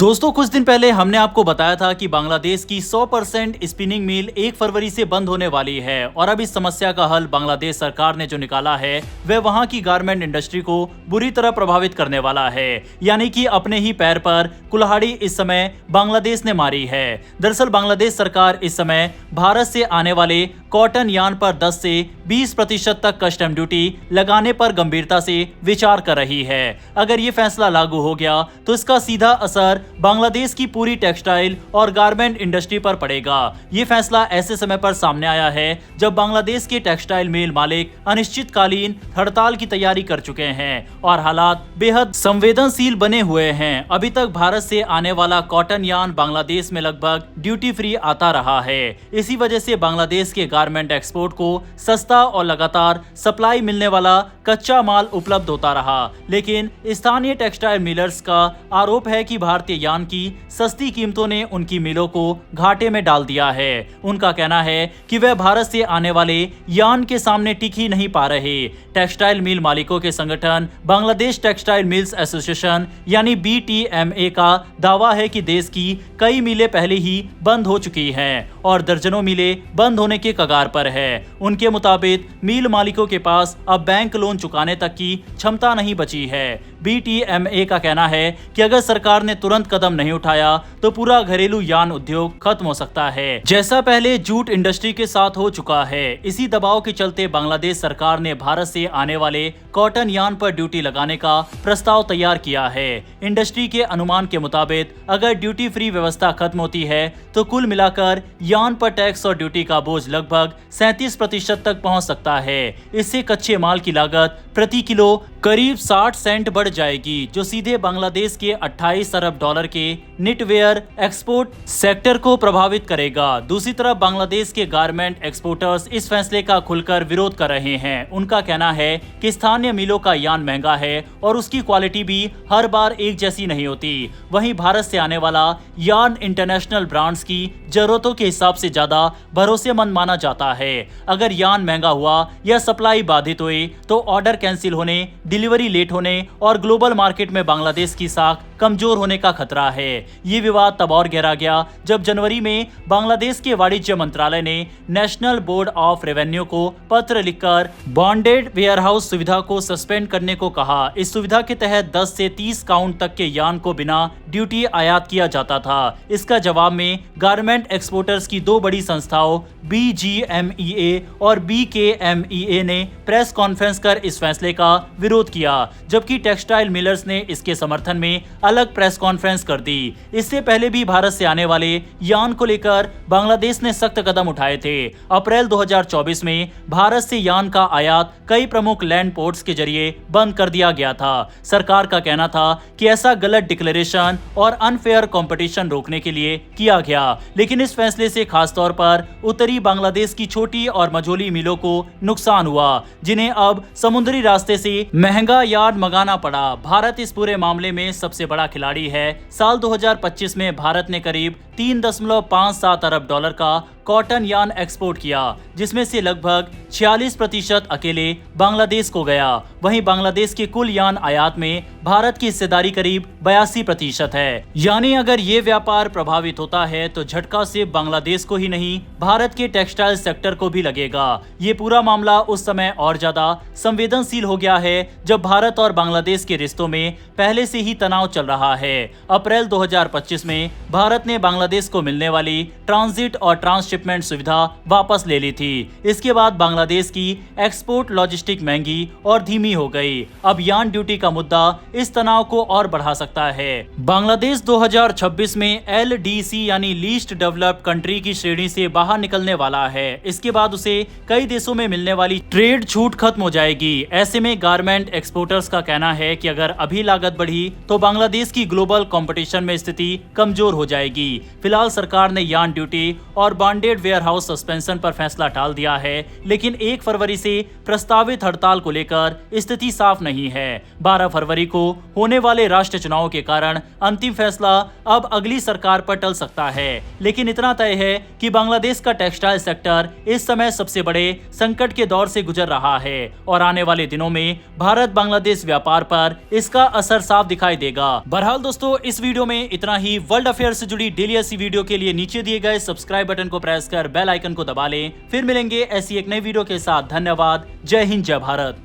दोस्तों कुछ दिन पहले हमने आपको बताया था कि बांग्लादेश की 100% स्पिनिंग मिल 1 फरवरी से बंद होने वाली है और अब इस समस्या का हल बांग्लादेश सरकार ने जो निकाला है वह वहां की गारमेंट इंडस्ट्री को बुरी तरह प्रभावित करने वाला है। यानी कि अपने ही पैर पर कुल्हाड़ी इस समय बांग्लादेश ने मारी है। दरअसल बांग्लादेश सरकार इस समय भारत से आने वाले कॉटन यान पर 10 से 20% तक कस्टम ड्यूटी लगाने पर गंभीरता से विचार कर रही है। अगर ये फैसला लागू हो गया तो इसका सीधा असर बांग्लादेश की पूरी टेक्सटाइल और गारमेंट इंडस्ट्री पर पड़ेगा। ये फैसला ऐसे समय पर सामने आया है जब बांग्लादेश के टेक्सटाइल मिल मालिक अनिश्चितकालीन हड़ताल की तैयारी कर चुके हैं और हालात बेहद संवेदनशील बने हुए हैं। अभी तक भारत से आने वाला कॉटन यान बांग्लादेश में लगभग ड्यूटी फ्री आता रहा है। इसी वजह से बांग्लादेश के गारमेंट एक्सपोर्ट को सस्ता और लगातार सप्लाई मिलने वाला कच्चा माल उपलब्ध होता रहा। लेकिन स्थानीय टेक्सटाइल मिलर्स का आरोप है कि भारतीय यान की सस्ती कीमतों ने उनकी मिलों को घाटे में डाल दिया है। उनका कहना है कि वह भारत से आने वाले यान के सामने टिक ही नहीं पा रहे। टेक्सटाइल मिल मालिकों के संगठन बांग्लादेश टेक्सटाइल मिल्स एसोसिएशन यानी BTMA का दावा है कि देश की कई मिलें पहले ही बंद हो चुकी हैं और दर्जनों मिलें बंद होने के कगार पर है। उनके मुताबिक मिल मालिकों के पास अब बैंक लोन चुकाने तक की क्षमता नहीं बची है। BTMA का कहना है कि अगर सरकार ने तुरंत कदम नहीं उठाया तो पूरा घरेलू यान उद्योग खत्म हो सकता है, जैसा पहले जूट इंडस्ट्री के साथ हो चुका है। इसी दबाव के चलते बांग्लादेश सरकार ने भारत से आने वाले कॉटन यान पर ड्यूटी लगाने का प्रस्ताव तैयार किया है। इंडस्ट्री के अनुमान के मुताबिक अगर ड्यूटी फ्री व्यवस्था खत्म होती है तो कुल मिलाकर यान पर टैक्स और ड्यूटी का बोझ लगभग 37% तक पहुंच सकता है। इससे कच्चे माल की लागत प्रति किलो करीब 60 सेंट बढ़ जाएगी, जो सीधे बांग्लादेश के 28 अरब डॉलर के निटवेयर एक्सपोर्ट सेक्टर को प्रभावित करेगा। दूसरी तरफ बांग्लादेश के गारमेंट एक्सपोर्टर्स इस फैसले का खुलकर विरोध कर रहे हैं। उनका कहना है कि स्थानीय मिलों का यान महंगा है और उसकी क्वालिटी भी हर बार एक जैसी नहीं होती। वहीं भारत से आने वाला यान इंटरनेशनल ब्रांड्स की जरूरतों के हिसाब से ज्यादा भरोसेमंद माना जाता है। अगर यान महंगा हुआ या सप्लाई बाधित हुई तो ऑर्डर कैंसिल होने, डिलीवरी लेट होने और ग्लोबल मार्केट में बांग्लादेश की साख कमजोर होने का खतरा है। ये विवाद तब और गहरा गया जब जनवरी में बांग्लादेश के वाणिज्य मंत्रालय ने नेशनल बोर्ड ऑफ रेवेन्यू को पत्र लिखकर बॉन्डेड वेयरहाउस सुविधा को सस्पेंड करने को कहा। इस सुविधा के तहत 10 से 30 काउंट तक के यान को बिना ड्यूटी आयात किया जाता था। इसका जवाब में गारमेंट एक्सपोर्टर्स की दो बड़ी संस्थाओं BGMEA और BKMEA ने प्रेस कॉन्फ्रेंस कर इस फैसले का विरोध किया, जबकि टेक्सटाइल मिलर्स ने इसके समर्थन में अलग प्रेस कॉन्फ्रेंस कर दी। इससे पहले भी भारत से आने वाले यान को लेकर बांग्लादेश ने सख्त कदम उठाए थे। अप्रैल 2024 में भारत से यान का आयात कई प्रमुख लैंड पोर्ट्स के जरिए बंद कर दिया गया था। सरकार का कहना था कि ऐसा गलत डिक्लेरेशन और अनफेयर कंपटीशन रोकने के लिए किया गया, लेकिन इस फैसले से खासतौर पर उत्तरी बांग्लादेश की छोटी और मझोली मिलों को नुकसान हुआ, जिन्हें अब समुद्री रास्ते से महंगा यार्ड मंगाना पड़ा। भारत इस पूरे मामले में सबसे बड़ा खिलाड़ी है। साल 2025 में भारत ने करीब 3.57 अरब डॉलर का कॉटन यान एक्सपोर्ट किया, जिसमें से लगभग 46% अकेले बांग्लादेश को गया। वहीं बांग्लादेश के कुल यान आयात में भारत की हिस्सेदारी करीब 82% है। यानी अगर ये व्यापार प्रभावित होता है तो झटका सिर्फ बांग्लादेश को ही नहीं, भारत के टेक्सटाइल सेक्टर को भी लगेगा। ये पूरा मामला उस समय और ज्यादा संवेदनशील हो गया है जब भारत और बांग्लादेश के रिश्तों में पहले से ही तनाव चल रहा है। अप्रैल 2025 में भारत ने बांग्लादेश को मिलने वाली ट्रांजिट और ट्रांसशिपमेंट सुविधा वापस ले ली थी। इसके बाद बांग्लादेश की एक्सपोर्ट लॉजिस्टिक महंगी और धीमी हो गई। अब यान ड्यूटी का मुद्दा इस तनाव को और बढ़ा सकता है। बांग्लादेश 2026 में LDC यानी लीस्ट डेवलप्ड कंट्री की श्रेणी से बाहर निकलने वाला है। इसके बाद उसे कई देशों में मिलने वाली ट्रेड छूट खत्म हो जाएगी। ऐसे में गारमेंट एक्सपोर्टर्स का कहना है कि अगर अभी लागत बढ़ी तो बांग्लादेश की ग्लोबल कंपटीशन में स्थिति कमजोर हो जाएगी। फिलहाल सरकार ने यान ड्यूटी और बॉन्डेड बॉन्डेड वेयरहाउस सस्पेंशन पर फैसला टाल दिया है, लेकिन 1 फरवरी से प्रस्तावित हड़ताल को लेकर स्थिति साफ नहीं है। 12 फरवरी को होने वाले राष्ट्रीय चुनाव के कारण अंतिम फैसला अब अगली सरकार पर टल सकता है, लेकिन इतना तय है कि बांग्लादेश का टेक्सटाइल सेक्टर इस समय सबसे बड़े संकट के दौर से गुजर रहा है और आने वाले दिनों में भारत बांग्लादेश व्यापार पर इसका असर साफ दिखाई देगा। बहरहाल दोस्तों, इस वीडियो में इतना ही। वर्ल्ड अफेयर से जुड़ी डेली ऐसी वीडियो के लिए नीचे दिए गए सब्सक्राइब बटन को प्रेस कर बेल आइकन को दबा लें। फिर मिलेंगे ऐसी एक नई वीडियो के साथ। धन्यवाद। जय हिंद, जय भारत।